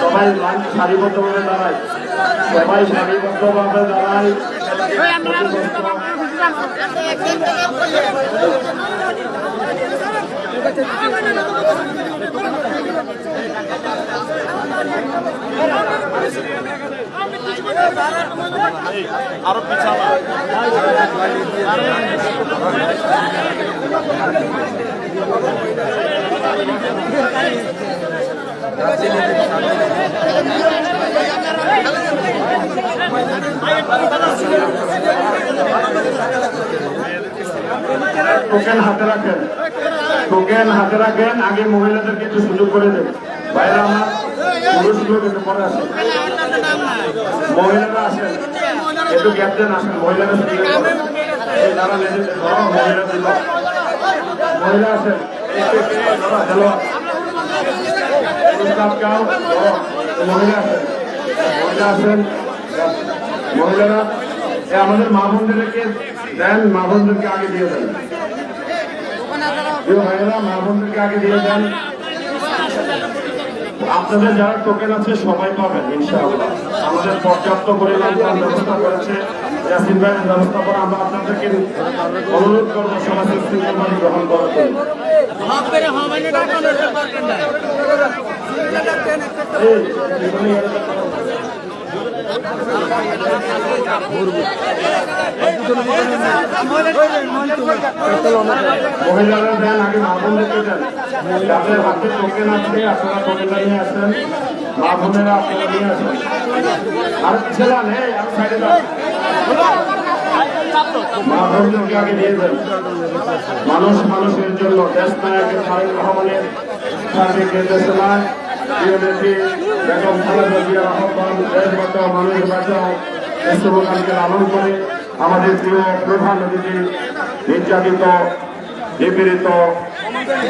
সবাই সারিবদ্ধভাবে দাঁড়ায়, সবাই সারিবদ্ধভাবে দাঁড়ায়। আরো পিছানো টোকেন হাতে রাখেন, টোকেন হাতে রাখেন। আগে মহিলাদেরকে একটু সুযোগ করে দেন। বাইরে আমার পুরুষগুলো কিন্তু পরে আসেন, মহিলারা আসেন, একটু গ্যাপ দেন, আসেন মহিলারা। যারা মহিলা দিল, মহিলা আসেন, হ্যালো মহিলা আসেন, মহিলা আসেন, মহিলারা আমাদের মা বোনদেরকে দেন, মা বোনদেরকে আগে দিয়ে দেন। ভাইয়েরা মা বোনদেরকে আগে দিয়ে দেন। আপনাদের যারা টোকেন আছে সবাই পাবেন ইনশাআল্লাহ। আমাদের পর্যাপ্ত পরিমাণ ব্যবস্থা করেছে ইয়াসিন ভাইয়ের ব্যবস্থাপনা। আমরা আপনাদেরকে অনুরোধ করবো সমাজ শৃঙ্খলা গ্রহণ করার জন্য। মহিলারা দেন, আগে মা বোনদেরকে দেন। যাদের হাতে টোকেন আছে আপনারা টোকেনটা নিয়ে আসেন, মা বোনেরা আপনারা নিয়ে আসেন। আর ছেলা নেই, আর সাইডে মা বোনদেরকে আগে দিয়ে দেন। মানুষ মানুষের জন্য, দেশ নায়কের তারেক রহমানের সার্বিক নির্দেশনায় বেগম খালেদা জিয়ার আহ্বান, দেশ বাঁচাও মানুষ বাঁচাও স্লোগানকে লালন করে আমাদের প্রিয় প্রধান অতিথি নির্যাতিত নিপীড়িত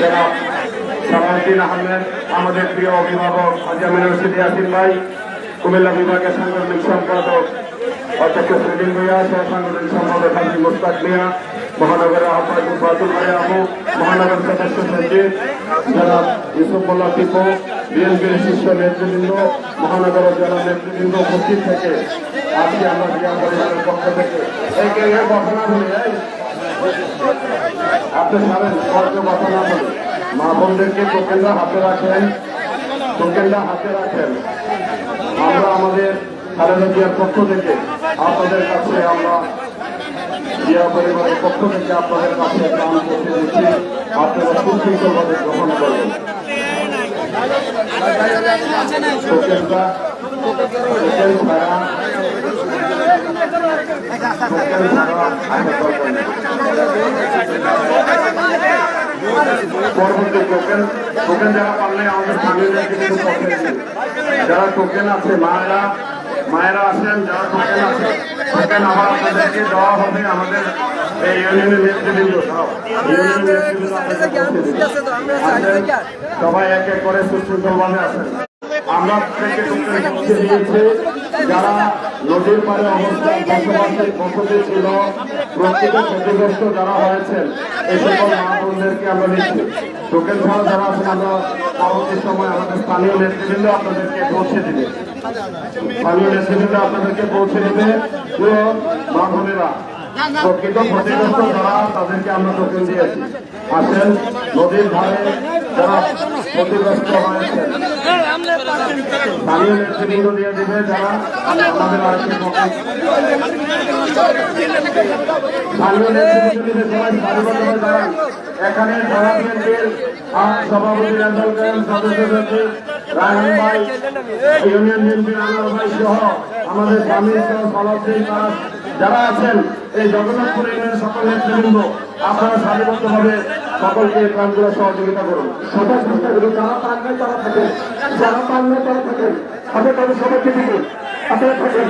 যারা সালাউদ্দিন আহমেদ, আমাদের প্রিয় অভিভাবক হাজী আমিনুর রশিদ ইয়াসিন ভাই, কুমিল্লা বিভাগের সাংগঠনিক সম্পাদক অধ্যক্ষ সেলিম ভূঁইয়া, সহ সাংগঠনিক সম্পাদক হাজী মুস্তাক মিয়া, মহানগরের আহ্বায়ক ফাতুল ভাই আবু, মহানগর সদস্য সচিব যারা ইউসুফ মোল্লা টিপু, বিএনপির শীর্ষ নেতৃবৃন্দ, মহানগর জেলা নেতৃবৃন্দ উপস্থিত থেকে আজকে আমরা জিয়া পরিবারের পক্ষ থেকে কথা না বলি, আপনি সারেন কথা না বলি, মা বোনদেরকে টোকেনটা হাতে রাখেন, টোকেনটা হাতে রাখেন। আমরা আমাদের খালেদা জিয়ার পক্ষ থেকে আপনাদের কাছে, আমরা জিয়া পরিবারের পক্ষ থেকে আপনাদের কাছে দান করতে দিচ্ছি, আপনারা সুশৃঙ্খলভাবে গ্রহণ করবেন। টোকেনটা পরবর্তী টোকেন যারা পারলে আমাদের স্থানীয় যারা টোকেন আছে মায়েরা আসেন, যারা টোকেন আছে টোকেন আবার আপনাদেরকে দেওয়া হবে। আমাদের এই ইউনিয়নের নেতৃবৃন্দ সবাই এক এক করে সুশৃঙ্খলভাবে আসেন। আমরা দিয়েছি যারা নদীর পাড়ে বসতি ছিল, প্রকৃত ক্ষতিগ্রস্ত যারা হয়েছেন, এই সকল মা বোনদেরকে আমরা নিচ্ছি। টোকেন ছাড়া যারা আছেন আমরা পরবর্তী সময় আমাদের স্থানীয় নেতৃবৃন্দ আপনাদেরকে পৌঁছে দিবে, স্থানীয় নেতৃবৃন্দ আপনাদেরকে পৌঁছে দিবে। পুরো মা বোনেরা প্রকৃত ক্ষতিগ্রস্ত যারা, তাদেরকে আমরা টোকেন দিয়েছি। আসেন, নদীর ধারে যারা ক্ষতিগ্রস্ত হয়েছেন স্থানীয় নেতৃবৃন্দ দিয়ে দিবে, যারা আমাদের আরেকটি স্থানীয় নেতৃবৃন্দ দিতে সবাই সারিবদ্ধভাবে দাঁড়ান। এখানে ঢাকা বিএনপির সভাপতি রেজাল কায়েম, সদস্য সচিব রায়হান ভাই, ইউনিয়ন বিএনপির আনোয়ার ভাই সহ আমাদের স্বামী সহ সালাউদ্দিন দাস যারা আছেন, এই জগন্নাথপুর ইউনিয়নের সকল নেতৃবৃন্দ আপনারা সারিবদ্ধভাবে সকলকে প্রাণগুলো সহযোগিতা করুন। সবাই চেষ্টা করুন, যারা পান নাই তারা থাকেন, যারা পান নাই তারা থাকেন, আপনি তাদের সবাইকে দিবেন, আপনারা থাকেন।